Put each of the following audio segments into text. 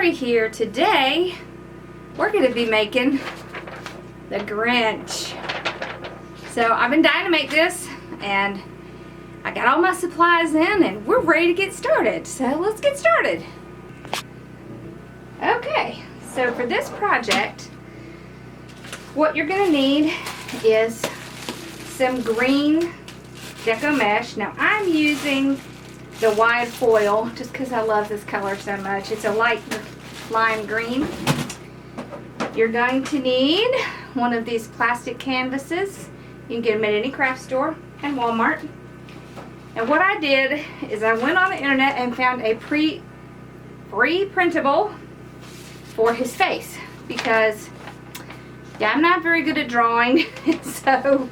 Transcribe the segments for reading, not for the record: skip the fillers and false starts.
Lori here. Today we're going to be making the Grinch. So I've been dying to make this and I got all my supplies in and we're ready to get started. So let's get started. Okay, so for this project what you're going to need is some green deco mesh. Now I'm using the wide foil just because I love this color so much. It's a light lime green. You're going to need one of these plastic canvases. You can get them at any craft store and Walmart. And what I did is I went on the internet and found a free printable for his face because yeah, I'm not very good at drawing, so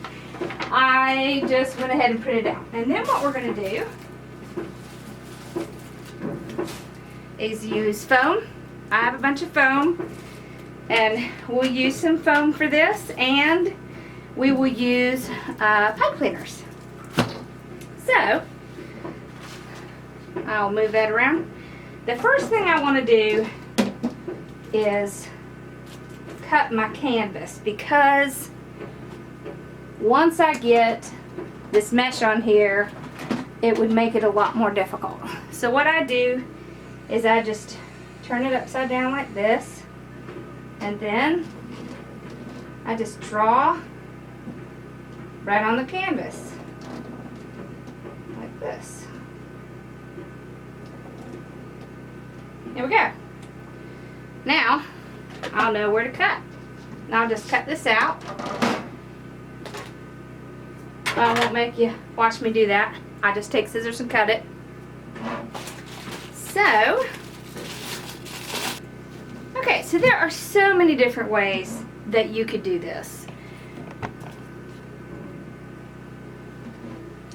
I just went ahead and printed it out. And then what we're going to do is use foam. I have a bunch of foam and we'll use some foam for this, and we will use pipe cleaners. So I'll move that around. The first thing I want to do is cut my canvas because once I get this mesh on here it would make it a lot more difficult. So what I do is I just turn it upside down like this, and then I just draw right on the canvas like this. Here we go. Now I'll know where to cut. And I'll just cut this out. I won't make you watch me do that. I just take scissors and cut it. So, okay, so there are so many different ways that you could do this.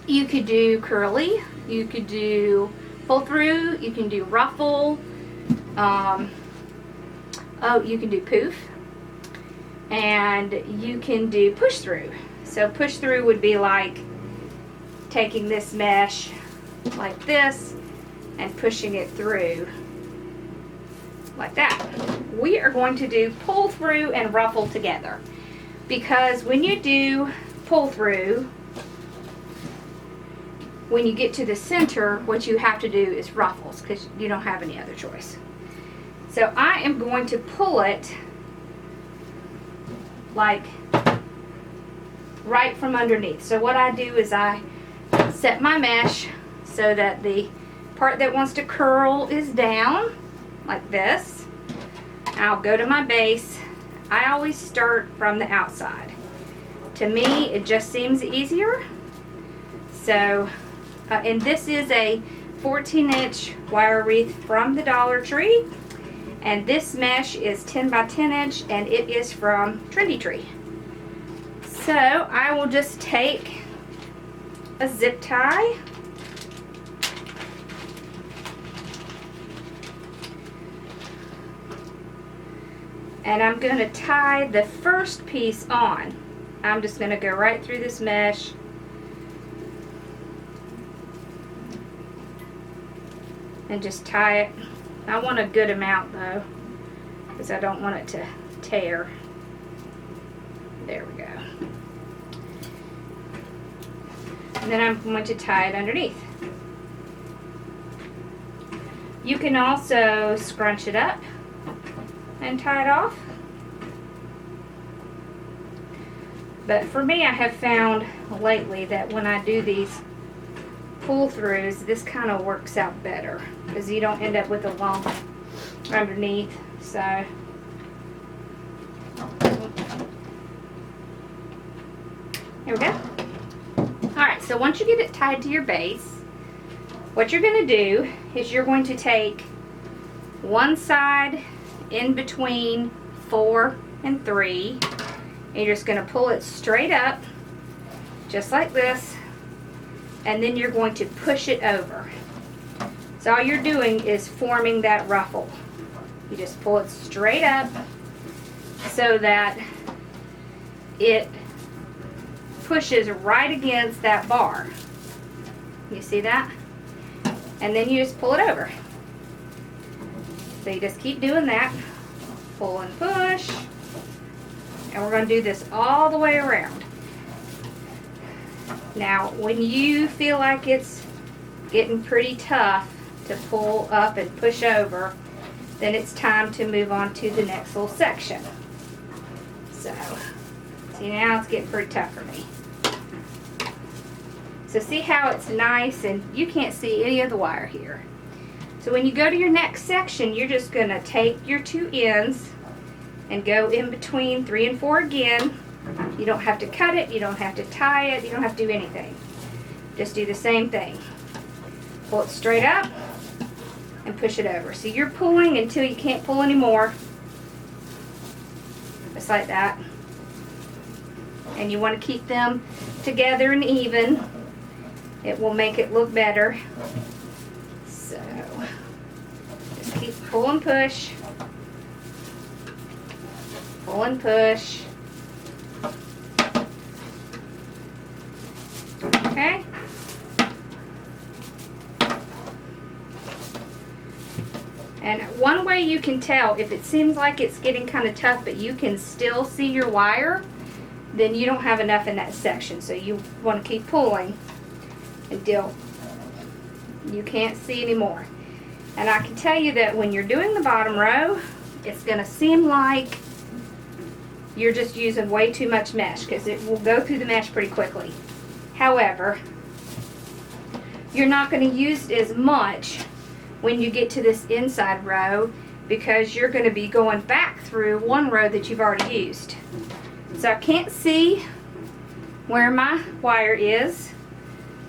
You could do curly, you could do pull through, you can do ruffle, you can do poof, and you can do push through. So push through would be like taking this mesh like this and pushing it through like that. We are going to do pull through and ruffle together, because when you do pull through, when you get to the center, what you have to do is ruffles because you don't have any other choice. So I am going to pull it like right from underneath. So what I do is I set my mesh so that the part that wants to curl is down like this. I'll go to my base. I always start from the outside. To me it just seems easier. So and this is a 14-inch wire wreath from the Dollar Tree. And this mesh is 10 by 10 inch and it is from Trendy Tree. So I will just take a zip tie and I'm going to tie the first piece on. I'm just going to go right through this mesh and just tie it. I want a good amount though, because I don't want it to tear. There we go. And then I'm going to tie it underneath. You can also scrunch it up and tie it off. But for me, I have found lately that when I do these pull-throughs, this kind of works out better because you don't end up with a lump underneath. So here we go. Alright, so once you get it tied to your base, what you're going to do is you're going to take one side in between 4 and 3 and you're just going to pull it straight up just like this, and then you're going to push it over. So all you're doing is forming that ruffle. You just pull it straight up so that it pushes right against that bar. You see that? And then you just pull it over. So you just keep doing that. Pull and push. And we're going to do this all the way around. Now, when you feel like it's getting pretty tough to pull up and push over, then it's time to move on to the next little section. So, see, now it's getting pretty tough for me. So see how it's nice and you can't see any of the wire here. So when you go to your next section, you're just going to take your two ends and go in between 3 and 4 again. You don't have to cut it, you don't have to tie it, you don't have to do anything. Just do the same thing. Pull it straight up and push it over. So you're pulling until you can't pull anymore. Just like that. And you want to keep them together and even. It will make it look better. So, just keep pull and push. Pull and push. Okay. And one way you can tell if it seems like it's getting kind of tough but you can still see your wire, then you don't have enough in that section. So you want to keep pulling until you can't see anymore. And I can tell you that when you're doing the bottom row, it's going to seem like you're just using way too much mesh because it will go through the mesh pretty quickly. However, you're not going to use as much when you get to this inside row because you're going to be going back through one row that you've already used. So I can't see where my wire is,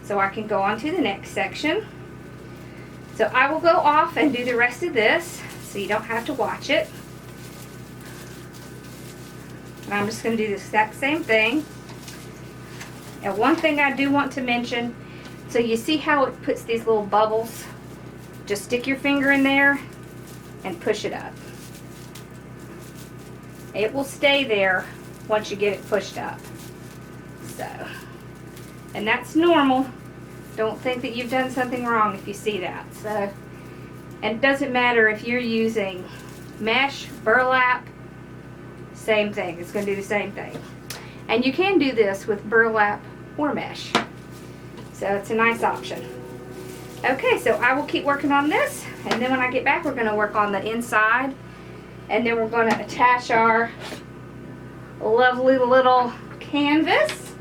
so I can go on to the next section. So I will go off and do the rest of this so you don't have to watch it. And I'm just going to do the exact same thing. And one thing I do want to mention, so you see how it puts these little bubbles? Just stick your finger in there and push it up. It will stay there once you get it pushed up. So, and that's normal. Don't think that you've done something wrong if you see that. So, and it doesn't matter if you're using mesh, burlap, same thing. It's going to do the same thing. And you can do this with burlap or mesh. So it's a nice option. Okay, so I will keep working on this, and then when I get back we're going to work on the inside, and then we're going to attach our lovely little canvas,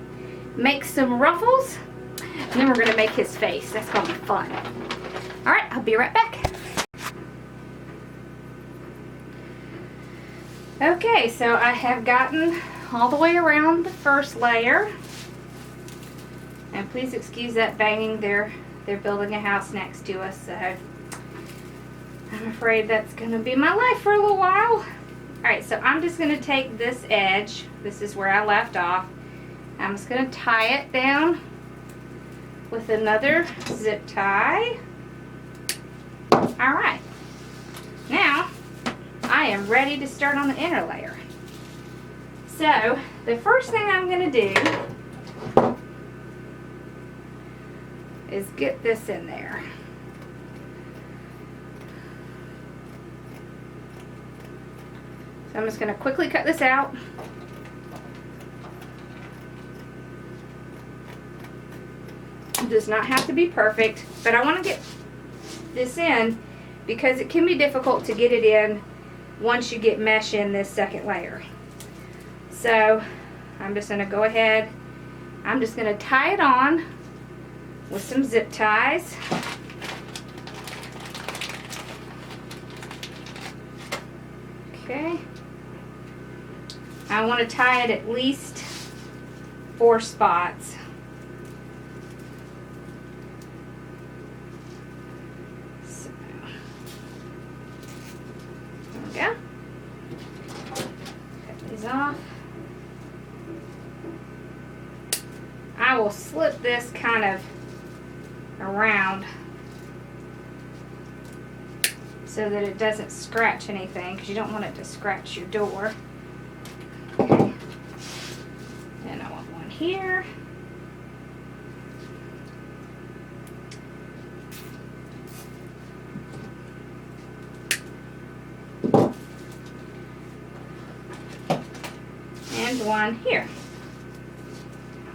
make some ruffles, and then we're going to make his face. That's going to be fun. Alright, I'll be right back. Okay, so I have gotten all the way around the first layer, and please excuse that banging. They're building a house next to us, so I'm afraid that's going to be my life for a little while. Alright, so I'm just going to take this edge, this is where I left off, I'm just going to tie it down with another zip tie. Alright, now I am ready to start on the inner layer. So the first thing I'm going to do is get this in there. So I'm just going to quickly cut this out. It does not have to be perfect, but I want to get this in because it can be difficult to get it in once you get mesh in this second layer. So I'm just going to go ahead, I'm just going to tie it on with some zip ties. Okay. I want to tie it at least 4 spots. So, there we go. Cut these off. I will slip this kind of around so that it doesn't scratch anything, because you don't want it to scratch your door. Okay. And I want one here. and one here.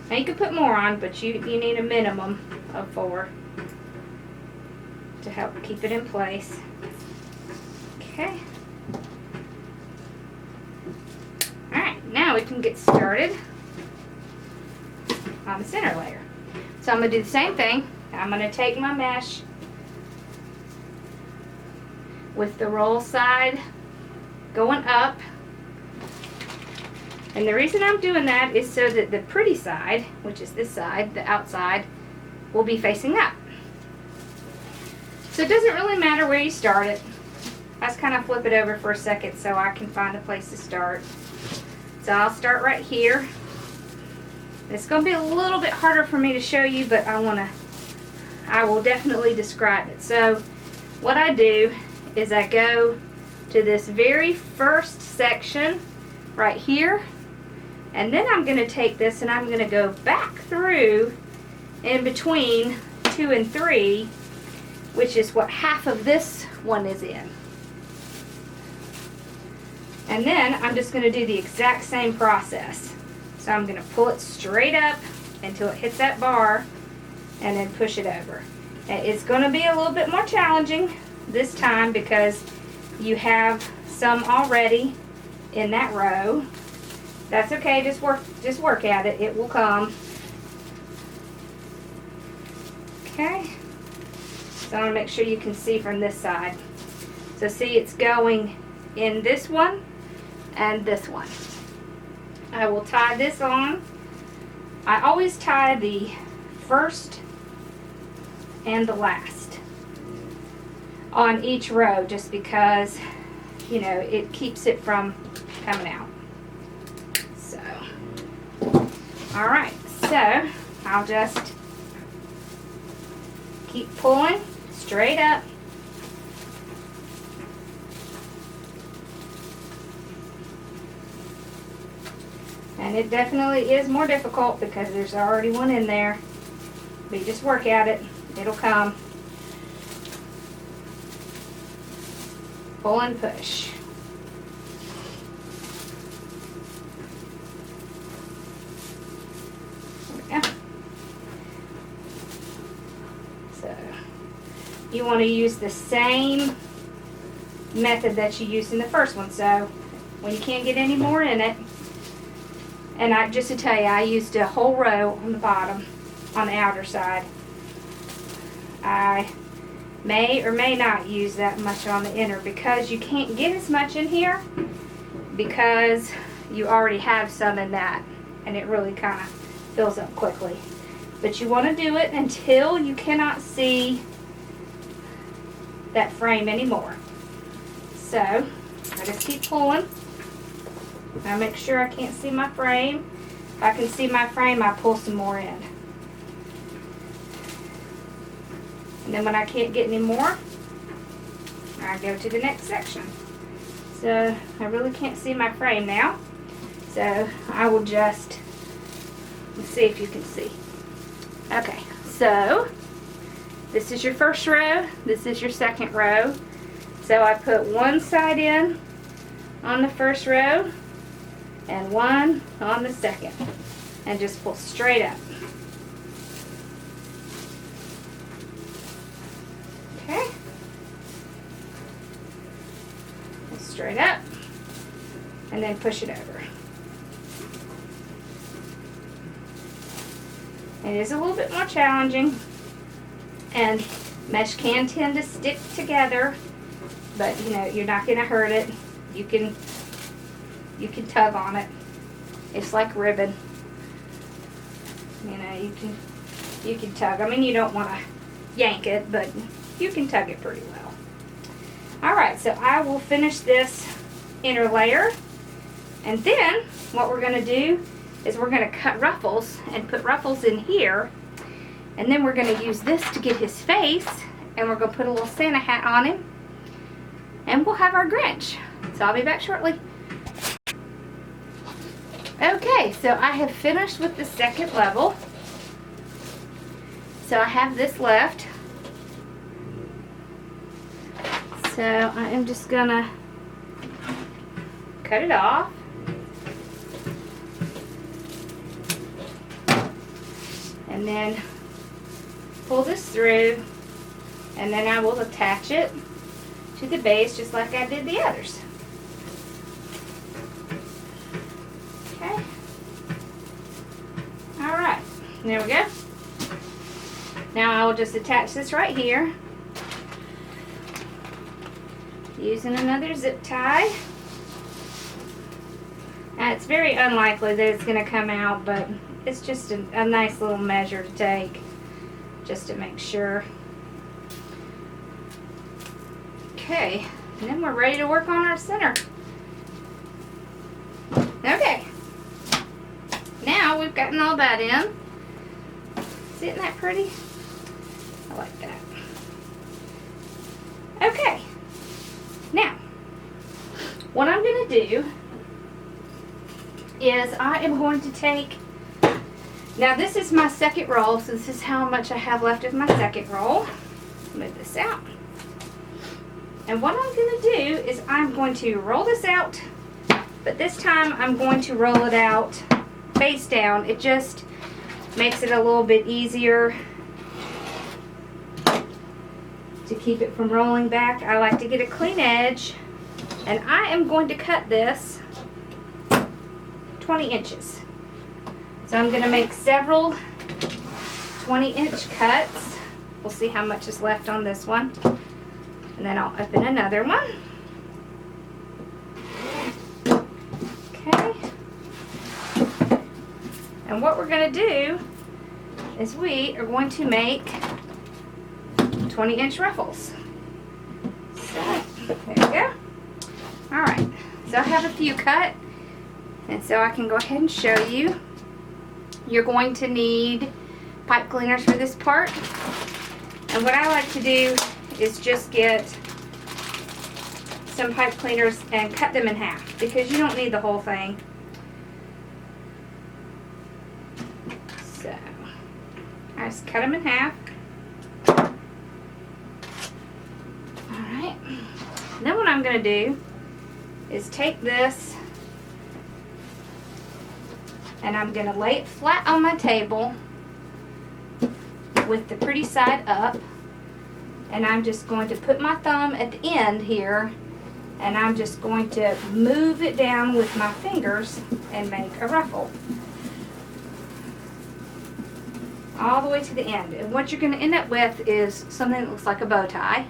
Now you can put more on, but you need a minimum of 4 to help keep it in place. Okay. Alright, now we can get started on the center layer. So I'm going to do the same thing. I'm going to take my mesh with the roll side going up. And the reason I'm doing that is so that the pretty side, which is this side, the outside, will be facing up. So it doesn't really matter where you start it. I just kind of flip it over for a second so I can find a place to start. So I'll start right here. It's going to be a little bit harder for me to show you, but I will definitely describe it. So what I do is I go to this very first section right here, and then I'm going to take this and I'm going to go back through in between 2 and 3, which is what half of this one is in. And then I'm just going to do the exact same process. So I'm going to pull it straight up until it hits that bar and then push it over. It's going to be a little bit more challenging this time because you have some already in that row. That's okay, just work at it. It will come. Okay. So I want to make sure you can see from this side. So see, it's going in this one and this one. I will tie this on. I always tie the first and the last on each row just because, you know, it keeps it from coming out. So, alright, so I'll just keep pulling straight up. And it definitely is more difficult because there's already one in there. But you just work at it. It'll come. Pull and push. There we go. So you want to use the same method that you used in the first one. So when you can't get any more in it, and just to tell you, I used a whole row on the bottom, on the outer side. I may or may not use that much on the inner because you can't get as much in here because you already have some in that, and it really kind of fills up quickly. But you want to do it until you cannot see that frame anymore. So I just keep pulling. I make sure I can't see my frame. If I can see my frame, I pull some more in. And then when I can't get any more, I go to the next section. So I really can't see my frame now. So I will just, let's see if you can see. Okay, so this is your first row, this is your second row. So I put one side in on the first row and one on the second, and just pull straight up. Okay, pull straight up and then push it over. It is a little bit more challenging, and mesh can tend to stick together, but you know, you're not going to hurt it. You can tug on it. It's like ribbon. You know, you can tug. I mean, you don't want to yank it, but you can tug it pretty well. Alright, so I will finish this inner layer, and then what we're going to do is we're going to cut ruffles and put ruffles in here, and then we're going to use this to get his face, and we're going to put a little Santa hat on him, and we'll have our Grinch. So I'll be back shortly. Okay, so I have finished with the second level. So I have this left. So I am just gonna cut it off. And then pull this through, and then I will attach it to the base just like I did the others. Okay. Alright, there we go. Now I will just attach this right here using another zip tie. Now it's very unlikely that it's going to come out, but it's just a nice little measure to take just to make sure. Okay, and then we're ready to work on our center. Okay, now we've gotten all that in. Isn't that pretty? I like that. Okay, now what I'm going to do is I am going to take, now this is my second roll, so this is how much I have left of my second roll. Move this out. And what I'm going to do is I'm going to roll this out, but this time I'm going to roll it out face down. It just makes it a little bit easier to keep it from rolling back. I like to get a clean edge, and I am going to cut this 20 inches. So I'm going to make several 20-inch cuts. We'll see how much is left on this one. And then I'll open another one. Okay. And what we're going to do is we are going to make 20-inch ruffles. So, there we go. Alright, so I have a few cut, and so I can go ahead and show you. You're going to need pipe cleaners for this part. And what I like to do is just get some pipe cleaners and cut them in half, because you don't need the whole thing. So I just cut them in half. Alright, then what I'm going to do is take this and I'm going to lay it flat on my table with the pretty side up, and I'm just going to put my thumb at the end here, and I'm just going to move it down with my fingers and make a ruffle all the way to the end. And what you're going to end up with is something that looks like a bow tie.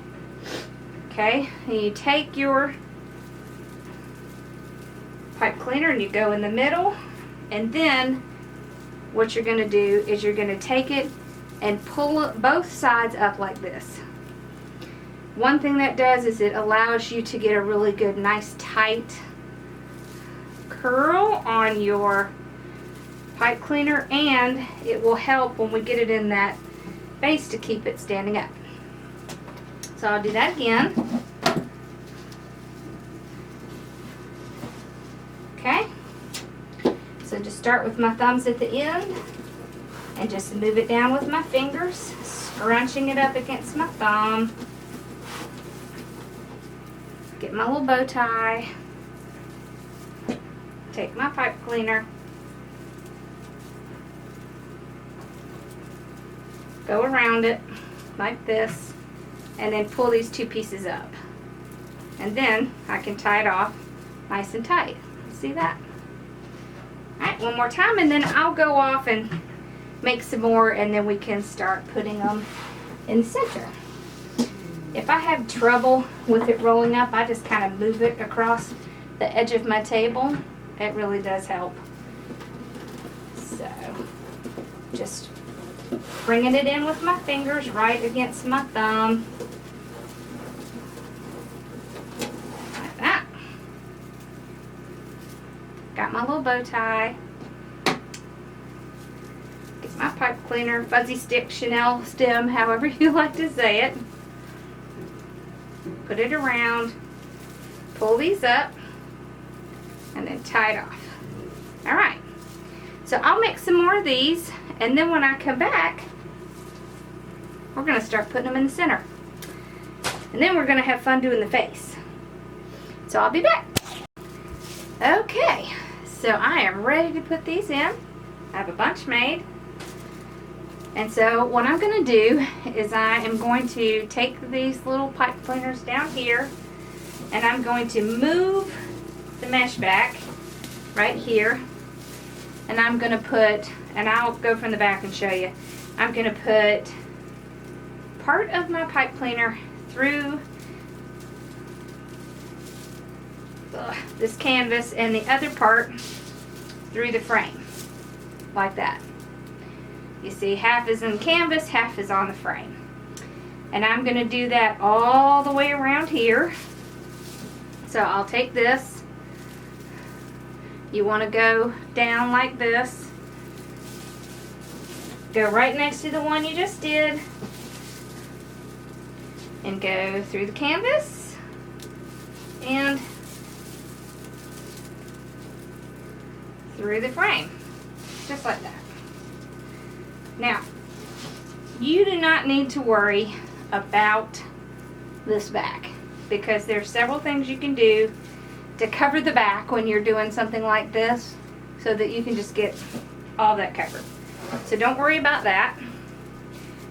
Okay, and you take your pipe cleaner and you go in the middle, and then what you're going to do is you're going to take it and pull both sides up like this. One thing that does is it allows you to get a really good, nice, tight curl on your pipe cleaner, and it will help when we get it in that base to keep it standing up. So I'll do that again. Okay. So just start with my thumbs at the end and just move it down with my fingers, scrunching it up against my thumb. Get my little bow tie. Take my pipe cleaner. Go around it like this, and then pull these two pieces up. And then I can tie it off nice and tight. See that? Alright, one more time, and then I'll go off and make some more, and then we can start putting them in the center. If I have trouble with it rolling up, I just kind of move it across the edge of my table. It really does help. So, just bringing it in with my fingers right against my thumb. Like that. Got my little bow tie. Get my pipe cleaner, fuzzy stick, Chanel stem, however you like to say it. Put it around, pull these up, and then tie it off. Alright, so I'll make some more of these, and then when I come back, we're going to start putting them in the center. And then we're going to have fun doing the face. So I'll be back. Okay, so I am ready to put these in. I have a bunch made. And so what I'm going to do is I am going to take these little pipe cleaners down here, and I'm going to move the mesh back right here, and I'm going to put, and I'll go from the back and show you, I'm going to put part of my pipe cleaner through this canvas and the other part through the frame, like that. You see, half is in canvas, half is on the frame. And I'm going to do that all the way around here. So I'll take this. You want to go down like this. Go right next to the one you just did. And go through the canvas. And through the frame. Just like that. Now, you do not need to worry about this back, because there's several things you can do to cover the back when you're doing something like this, so that you can just get all that covered. So don't worry about that,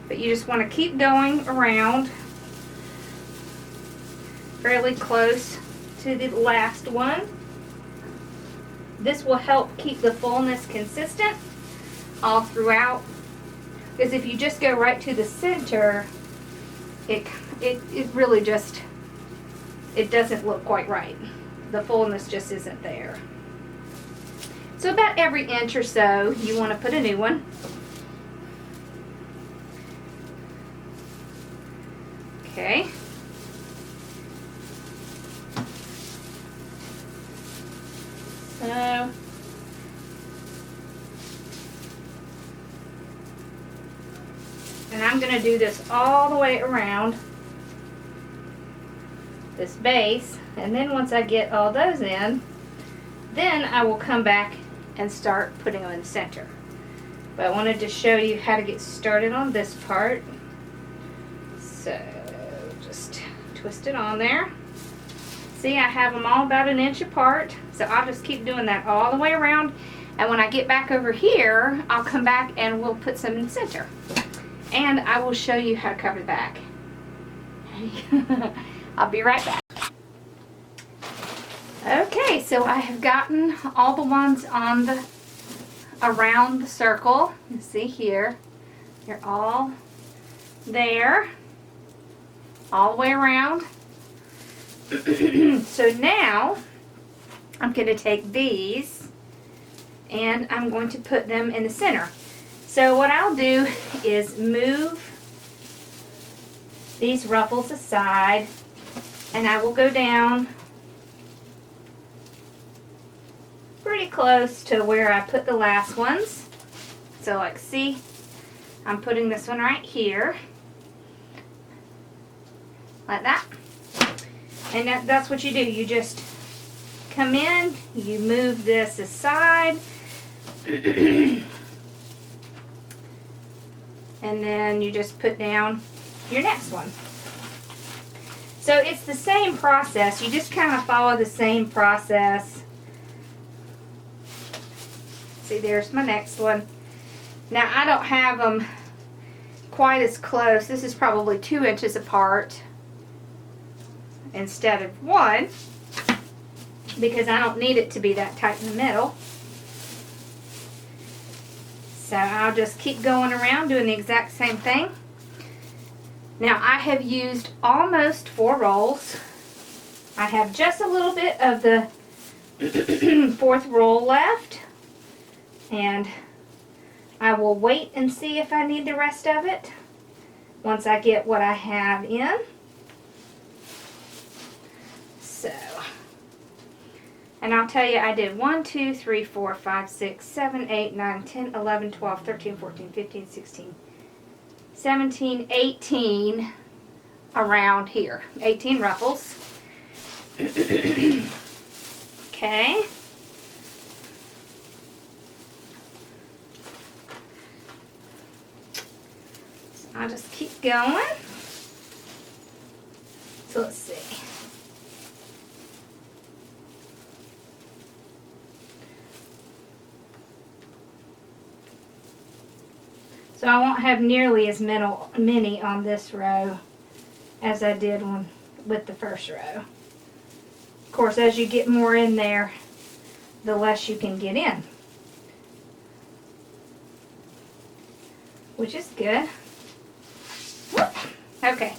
but you just want to keep going around fairly close to the last one. This will help keep the fullness consistent all throughout. Because if you just go right to the center, it really just, it doesn't look quite right. The fullness just isn't there. So about every inch or so, you want to put a new one. Okay. So, and I'm going to do this all the way around this base, and then once I get all those in, then I will come back and start putting them in the center. But I wanted to show you how to get started on this part. So just twist it on there. See, I have them all about an inch apart, so I'll just keep doing that all the way around, and when I get back over here, I'll come back and we'll put some in the center. And I will show you how to cover the back. I'll be right back. Okay, so I have gotten all the ones on the around the circle. You see here, they're all there, all the way around. So now I'm going to take these and I'm going to put them in the center. So what I'll do is move these ruffles aside, and I will go down pretty close to where I put the last ones. So like, see, I'm putting this one right here, like that. And that's what you do. You just come in, you move this aside, and then you just put down your next one. So it's the same process. You just kind of follow the same process. See, there's my next one. Now I don't have them quite as close. This is probably 2 inches apart instead of 1, because I don't need it to be that tight in the middle. So I'll just keep going around doing the exact same thing. Now I have used almost 4 rolls. I have just a little bit of the 4th roll left, and I will wait and see if I need the rest of it once I get what I have in. So, and I'll tell you, I did 1, 2, 3, 4, 5, 6, 7, 8, 9, 10, 11, 12, 13, 14, 15, 16, 17, 18 around here. 18 ruffles. Okay. So I'll just keep going. So let's see. So So I won't have nearly as many on this row as I did with the first row. Of course, as you get more in there, the less you can get in, which is good. Whoop. Okay.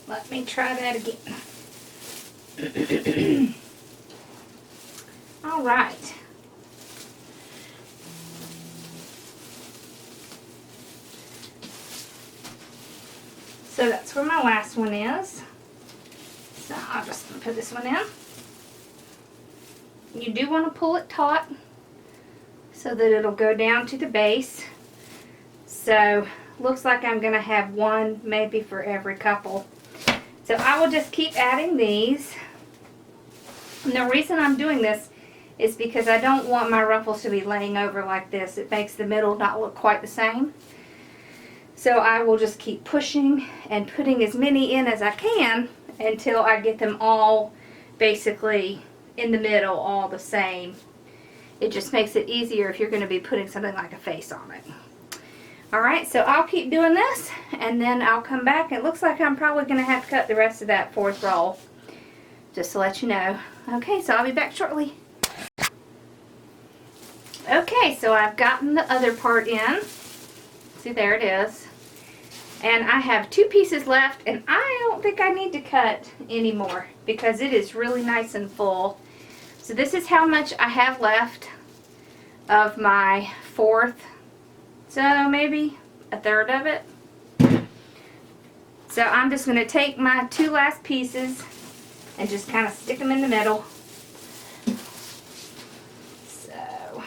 Let me try that again. All right. So that's where my last one is. So I'll just put this one in. You do want to pull it taut so that it'll go down to the base. So looks like I'm going to have one maybe for every couple. So I will just keep adding these. And the reason I'm doing this is because I don't want my ruffles to be laying over like this. It makes the middle not look quite the same. So I will just keep pushing and putting as many in as I can until I get them all basically in the middle, all the same. It just makes it easier if you're going to be putting something like a face on it. Alright, so I'll keep doing this and then I'll come back. It looks like I'm probably going to have to cut the rest of that fourth roll, just to let you know. Okay, so I'll be back shortly. Okay, so I've gotten the other part in. See, there it is. And I have 2 pieces left, and I don't think I need to cut anymore because it is really nice and full. So this is how much I have left of my fourth. So maybe a third of it. So I'm just going to take my 2 last pieces and just kind of stick them in the middle. So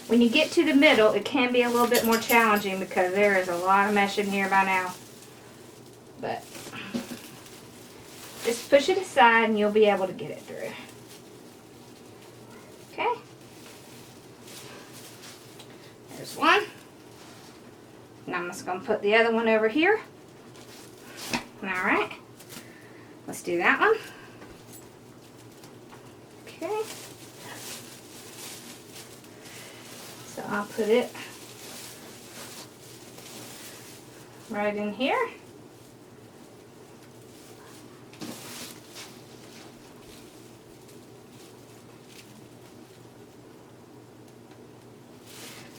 when you get to the middle, it can be a little bit more challenging because there is a lot of mesh in here by now. But just push it aside and you'll be able to get it through. Okay. There's one. And I'm just going to put the other one over here. Alright. Let's do that one. Okay. So I'll put it right in here.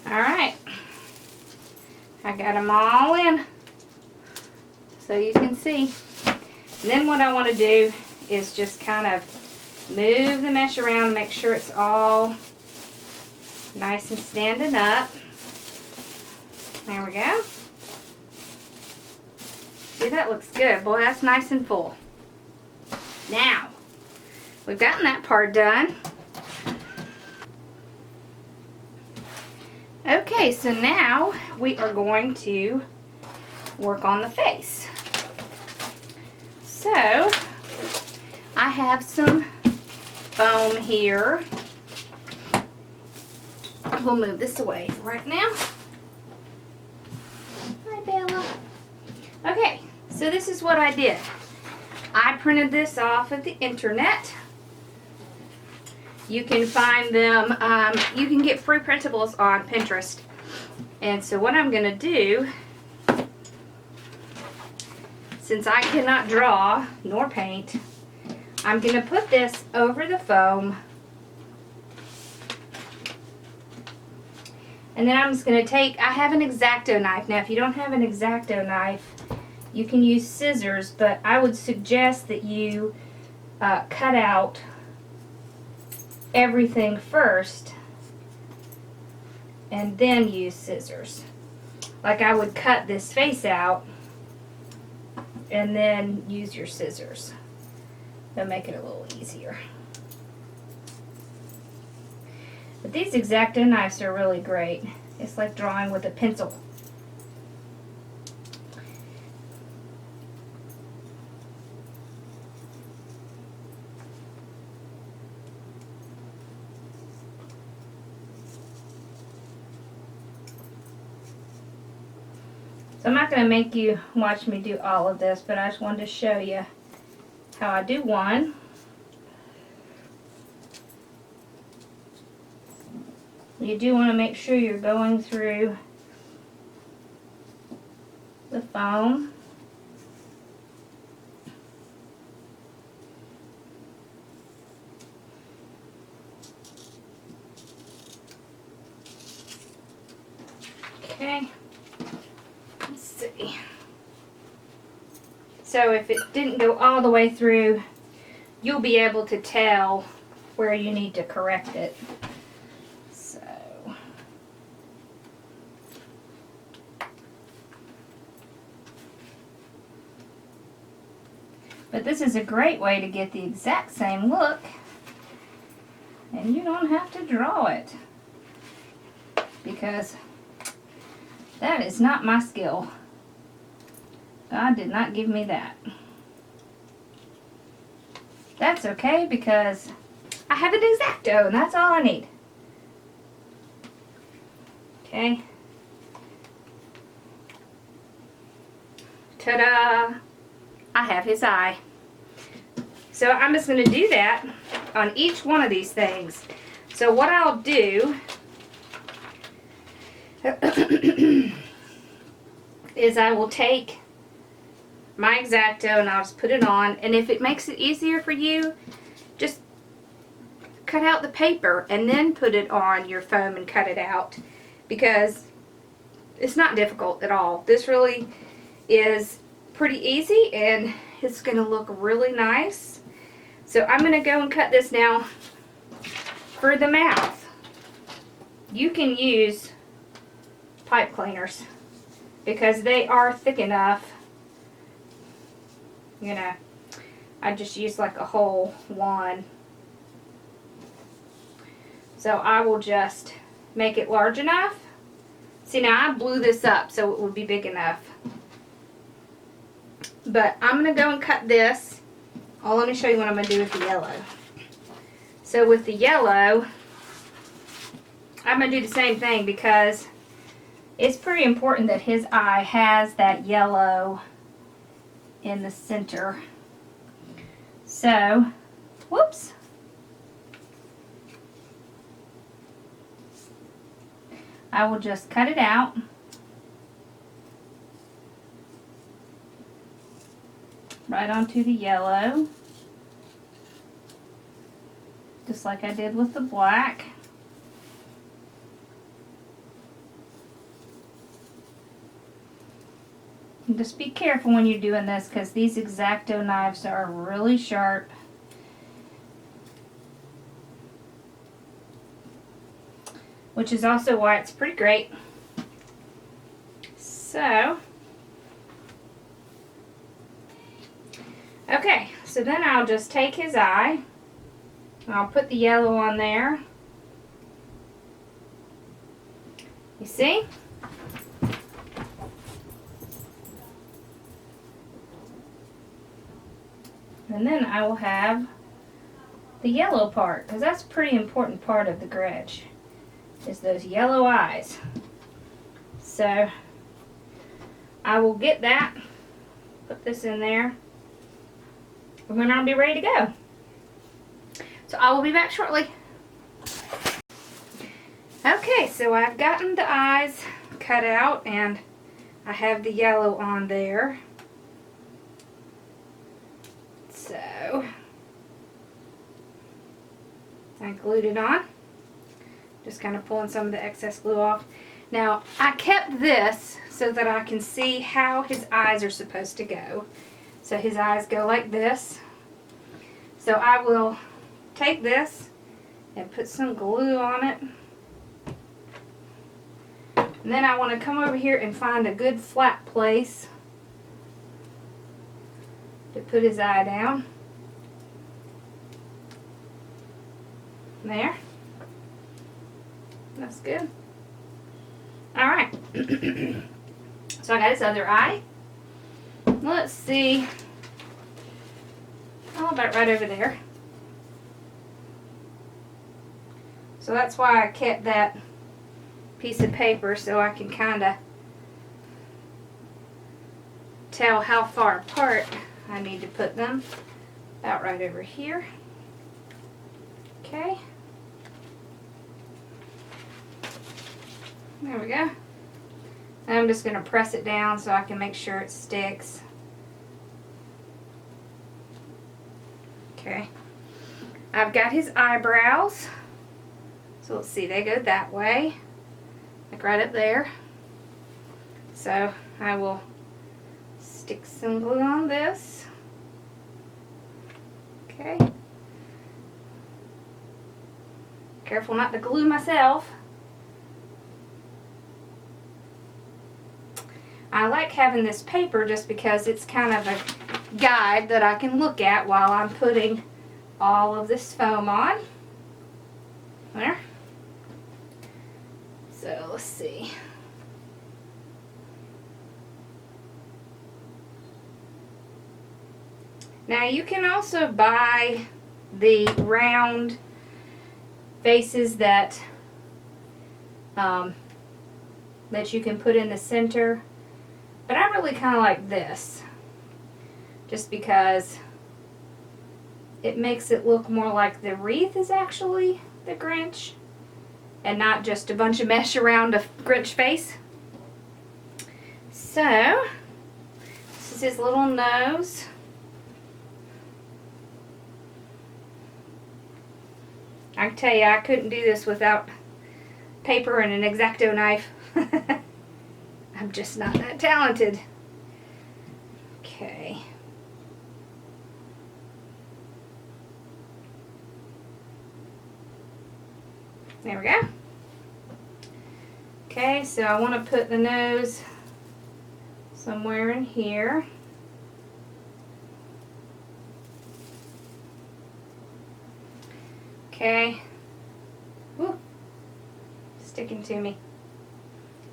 Alright. I got them all in. So you can see. And then what I want to do is just kind of move the mesh around and make sure it's all nice and standing up. There we go. See, that looks good. Boy, that's nice and full. Now, we've gotten that part done. Okay, so now we are going to work on the face. So, I have some foam here. We'll move this away right now. Hi, Bella. Okay, so this is what I did. I printed this off of the internet. You can find them, you can get free printables on Pinterest. And so what I'm going to do, since I cannot draw nor paint, I'm going to put this over the foam. And then I'm just going to take, I have an Exacto knife. Now if you don't have an Exacto knife, you can use scissors, but I would suggest that you cut out everything first and then use scissors. Like I would cut this face out and then use your scissors. That'll make it a little easier. But these Exacto knives are really great. It's like drawing with a pencil. So I'm not going to make you watch me do all of this, but I just wanted to show you how I do one. You do want to make sure you're going through the foam. Okay, let's see. So if it didn't go all the way through, you'll be able to tell where you need to correct it. So, but this is a great way to get the exact same look, and you don't have to draw it, because that is not my skill. God did not give me that. That's okay, because I have an Exacto, and that's all I need. Okay. Ta-da! I have his eye. So I'm just going to do that on each one of these things. So what I'll do is I will take my Exacto and I'll just put it on, and if it makes it easier for you, just cut out the paper and then put it on your foam and cut it out, because it's not difficult at all. This really is pretty easy and it's going to look really nice. So I'm going to go and cut this now. For the mouth, you can use pipe cleaners because they are thick enough. You know, I just use like a whole one. So I will just make it large enough. See, now I blew this up so it would be big enough. But I'm going to go and cut this. Oh, let me show you what I'm going to do with the yellow. So with the yellow, I'm going to do the same thing because it's pretty important that his eye has that yellow in the center. So, whoops. I will just cut it out. Right onto the yellow. Just like I did with the black. And just be careful when you're doing this because these Exacto knives are really sharp. Which is also why it's pretty great. So, okay, so then I'll just take his eye. I'll put the yellow on there. You see? And then I will have the yellow part, because that's a pretty important part of the Grinch, is those yellow eyes. So I will get that, put this in there, and then I'll be ready to go. So I will be back shortly. Okay, so I've gotten the eyes cut out and I have the yellow on there. So I glued it on. Just kind of pulling some of the excess glue off. Now, I kept this so that I can see how his eyes are supposed to go. So his eyes go like this. So I will take this and put some glue on it. And then I want to come over here and find a good flat place to put his eye down. There. That's good. Alright. So I got his other eye. Let's see. Oh, about right over there. So that's why I kept that piece of paper so I can kind of tell how far apart I need to put them. About right over here. Okay. There we go. And I'm just going to press it down so I can make sure it sticks. Okay. I've got his eyebrows. So let's see, they go that way. Like right up there. So I will stick some glue on this. Okay. Careful not to glue myself. I like having this paper just because it's kind of a guide that I can look at while I'm putting all of this foam on. There. So let's see. Now you can also buy the round faces that that you can put in the center, but I really kind of like this just because it makes it look more like the wreath is actually the Grinch and not just a bunch of mesh around a Grinch face. So this is his little nose. I can tell you, I couldn't do this without paper and an Exacto knife. I'm just not that talented. Okay. There we go. Okay, so I want to put the nose somewhere in here. Okay. Woo. Sticking to me.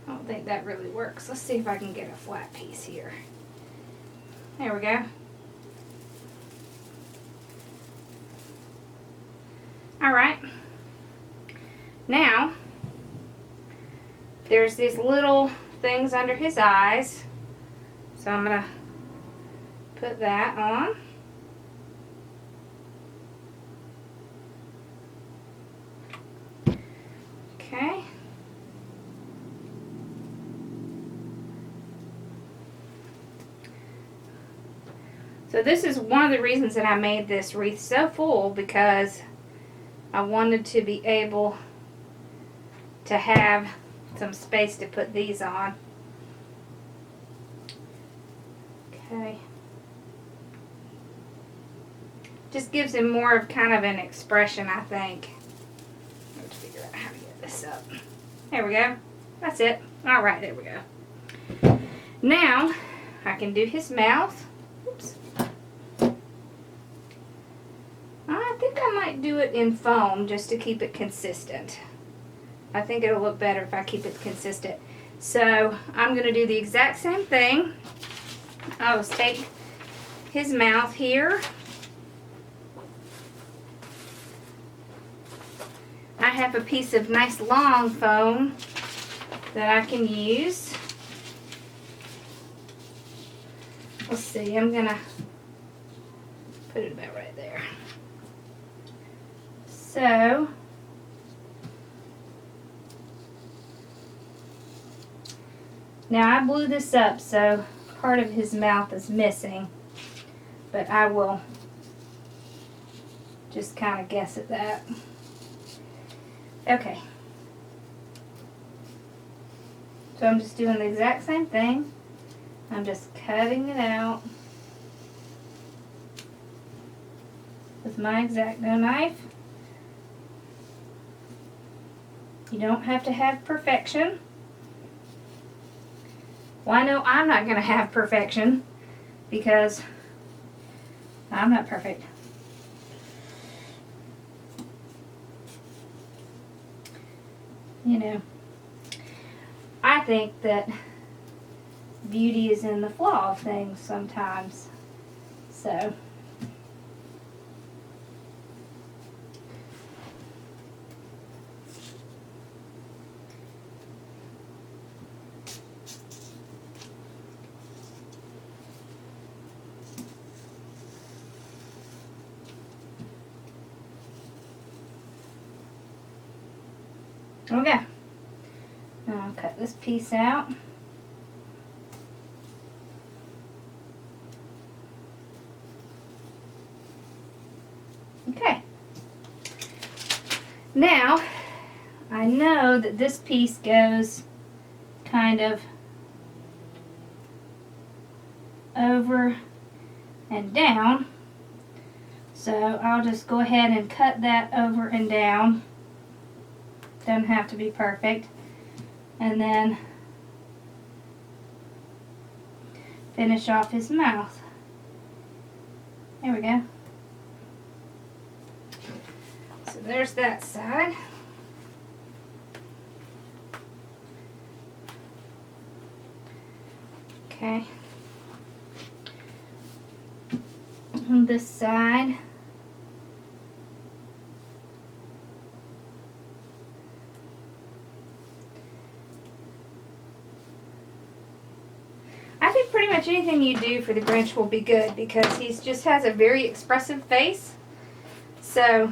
I don't think that really works. Let's see if I can get a flat piece here. There we go. Alright. Now, there's these little things under his eyes. So I'm going to put that on. Okay. So this is one of the reasons that I made this wreath so full, because I wanted to be able to have some space to put these on. Okay. Just gives him more of kind of an expression, I think. Let's figure out how to get this up. There we go. That's it. Alright, there we go. Now, I can do his mouth. Oops. I think I might do it in foam just to keep it consistent. I think it'll look better if I keep it consistent. So, I'm going to do the exact same thing. I'll just take his mouth here. I have a piece of nice long foam that I can use. Let's see, I'm going to put it about right there. So, now I blew this up, so part of his mouth is missing, but I will just kind of guess at that. Okay. So I'm just doing the exact same thing. I'm just cutting it out with my Exacto knife. You don't have to have perfection. Well, I know I'm not going to have perfection because I'm not perfect. You know, I think that beauty is in the flaw of things sometimes. So, Okay. Now I'll cut this piece out. Okay. Now, I know that this piece goes kind of over and down, so I'll just go ahead and cut that over and down. Doesn't have to be perfect. And then finish off his mouth. There we go. So there's that side. Okay. On this side, I think pretty much anything you do for the Grinch will be good because he just has a very expressive face. So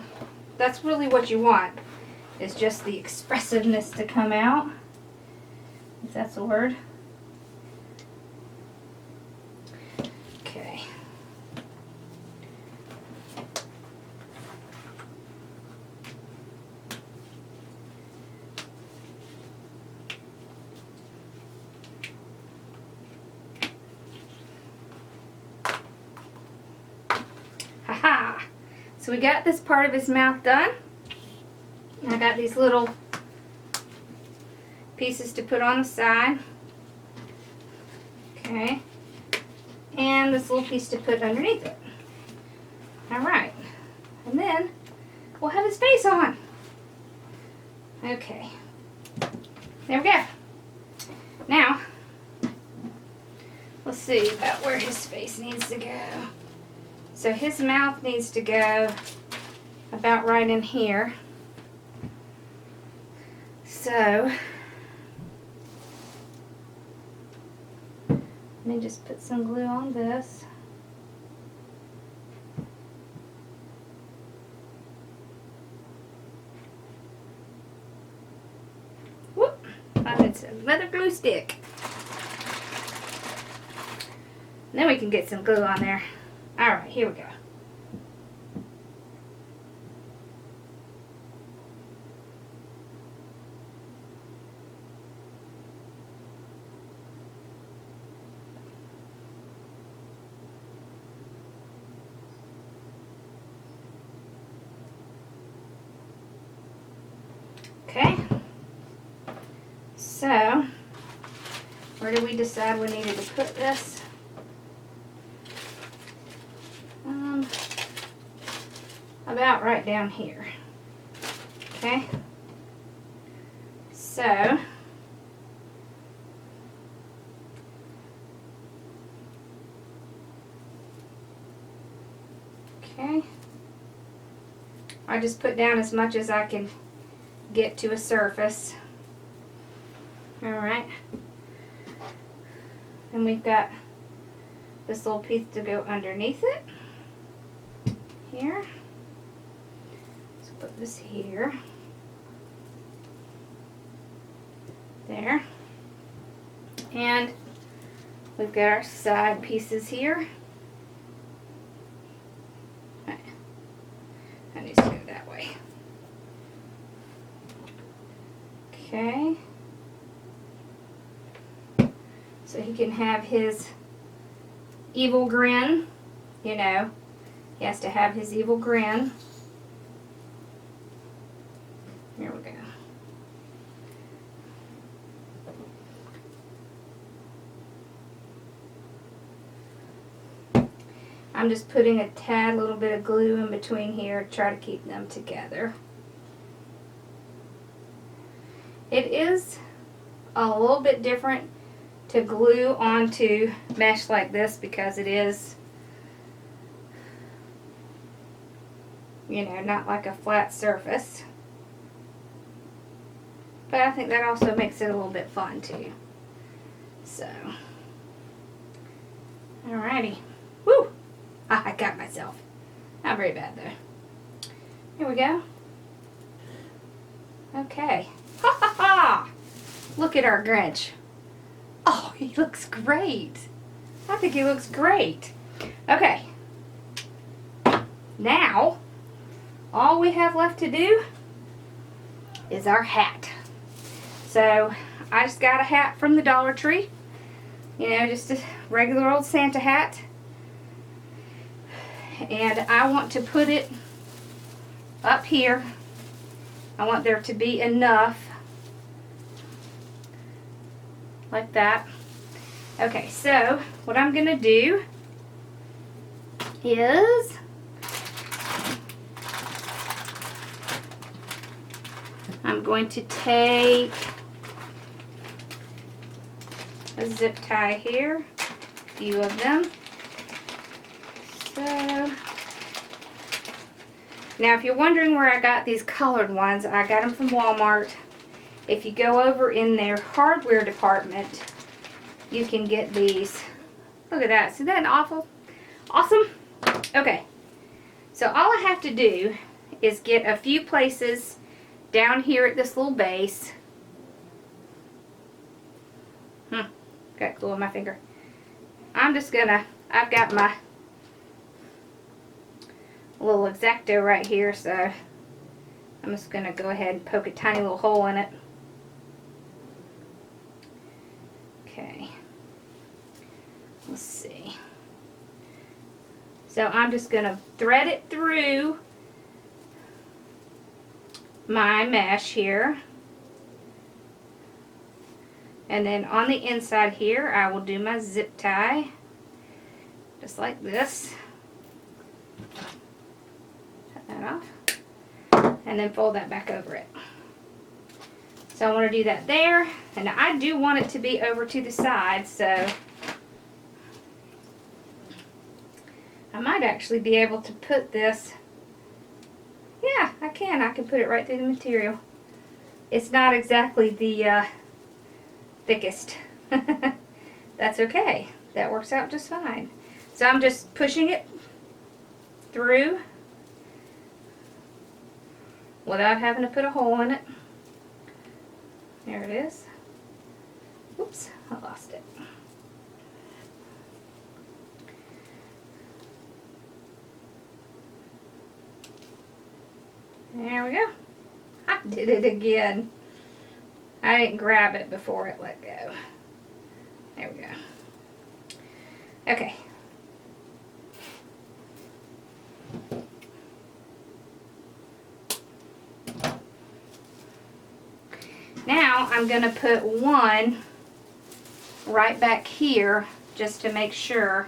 that's really what you want, is just the expressiveness to come out, if that's a word. Okay. Haha! So we got this part of his mouth done. I got these little pieces to put on the side. Okay. And this little piece to put underneath it. Alright. And then we'll have his face on. Okay. There we go. Now, let's see about where his face needs to go. So his mouth needs to go about right in here. So, let me just put some glue on this. Whoop! I need another glue stick. And then we can get some glue on there. Alright, here we go. Okay. So, where did we decide we needed to put this? About right down here. Okay. So, okay. I just put down as much as I can get to a surface. Alright. And we've got this little piece to go underneath it. Here. So put this here. There. And we've got our side pieces here. Right. That needs to go that way. Okay. So he can have his evil grin, you know. He has to have his evil grin. Here we go. I'm just putting a tad little bit of glue in between here to try to keep them together. It is a little bit different to glue onto mesh like this because it is, you know, not like a flat surface. But I think that also makes it a little bit fun too. So, alrighty. Woo! Ah, I got myself. Not very bad though. Here we go. Okay. Ha! Look at our Grinch. Oh, he looks great. I think he looks great. Okay. Now, all we have left to do is our hat. So, I just got a hat from the Dollar Tree. You know, just a regular old Santa hat. And I want to put it up here. I want there to be enough. Like that. Okay, so what I'm going to do is I'm going to take a zip tie here, a few of them. So, now if you're wondering where I got these colored ones, I got them from Walmart. If you go over in their hardware department, you can get these. Look at that. See that awful? Awesome? Okay. So all I have to do is get a few places down here at this little base. Got glue on my finger. I'm just gonna, I've got my little Exacto right here, so I'm just gonna go ahead and poke a tiny little hole in it. Okay. Let's see. So I'm just gonna thread it through my mesh here. And then on the inside here, I will do my zip tie, just like this. Cut that off. And then fold that back over it. So I want to do that there. And I do want it to be over to the side, so I might actually be able to put this. Yeah, I can. I can put it right through the material. It's not exactly the thickest. That's okay. That works out just fine. So I'm just pushing it through without having to put a hole in it. There it is. Oops, I lost it. There we go. I did it again. I didn't grab it before it let go. There we go. Okay. Now I'm going to put one right back here just to make sure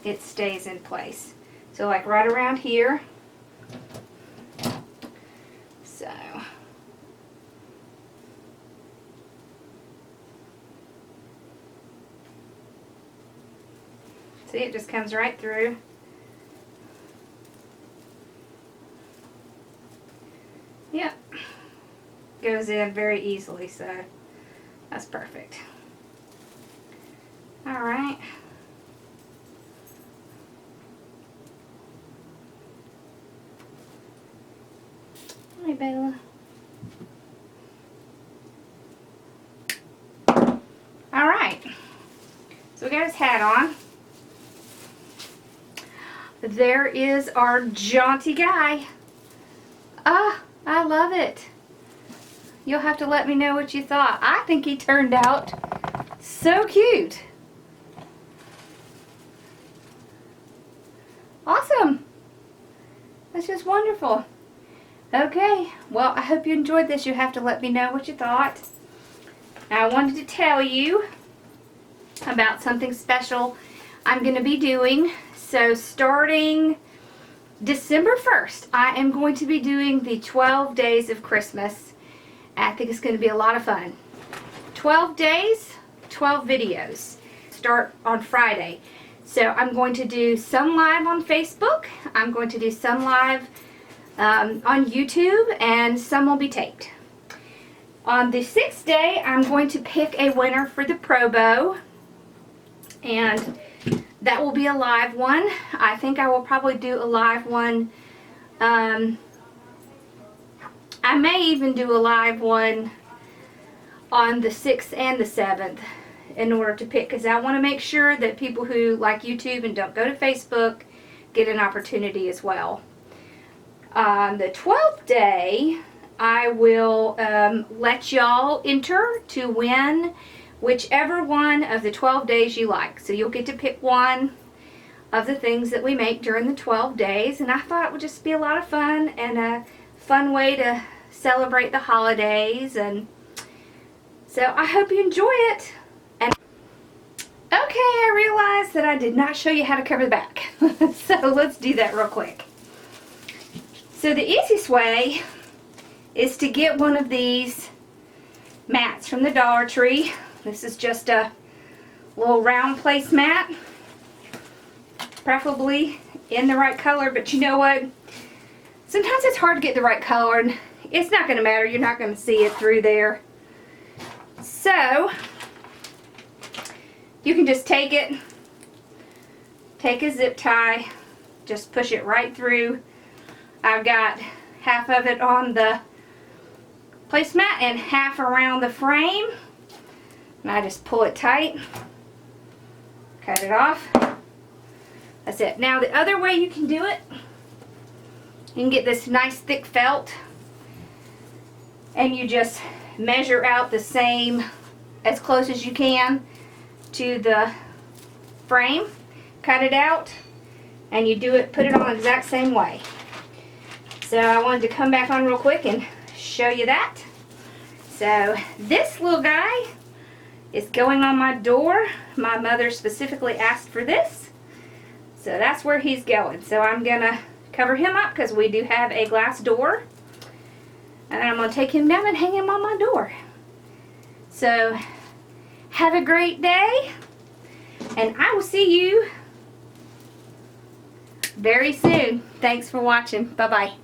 it stays in place. So like right around here. So see, it just comes right through. Yep. Goes in very easily, so that's perfect. Alright. Hi, Bella. Alright. So we got his hat on. There is our jaunty guy. Ah, I love it. You'll have to let me know what you thought. I think he turned out so cute. Awesome. That's just wonderful. Okay, well, I hope you enjoyed this. You have to let me know what you thought. I wanted to tell you about something special I'm going to be doing. So starting December 1st, I am going to be doing the 12 days of Christmas. I think it's going to be a lot of fun. 12 days, 12 videos. Start on Friday. So I'm going to do some live on Facebook. I'm going to do some live on YouTube, and some will be taped. On the 6th day, I'm going to pick a winner for the Pro Bow, and that will be a live one. I think I will probably do a live one. I may even do a live one on the 6th and the 7th in order to pick, because I want to make sure that people who like YouTube and don't go to Facebook get an opportunity as well. On the 12th day, I will let y'all enter to win whichever one of the 12 days you like. So you'll get to pick one of the things that we make during the 12 days, and I thought it would just be a lot of fun and a fun way to celebrate the holidays, and so I hope you enjoy it. And okay, I realized that I did not show you how to cover the back. So let's do that real quick. So the easiest way is to get one of these mats from the Dollar Tree. This is just a little round placemat, preferably in the right color, but you know what? Sometimes it's hard to get the right color, and it's not going to matter. You're not going to see it through there. So you can just take it, take a zip tie, just push it right through. I've got half of it on the placemat and half around the frame, and I just pull it tight, cut it off. That's it. Now the other way you can do it, you can get this nice thick felt, and you just measure out the same, as close as you can to the frame, cut it out, and you do it, put it on the exact same way. So I wanted to come back on real quick and show you that. So this little guy is going on my door. My mother specifically asked for this, so that's where he's going. So I'm gonna cover him up because we do have a glass door, and I'm gonna take him down and hang him on my door. So have a great day, and I will see you very soon. Thanks for watching. Bye-bye.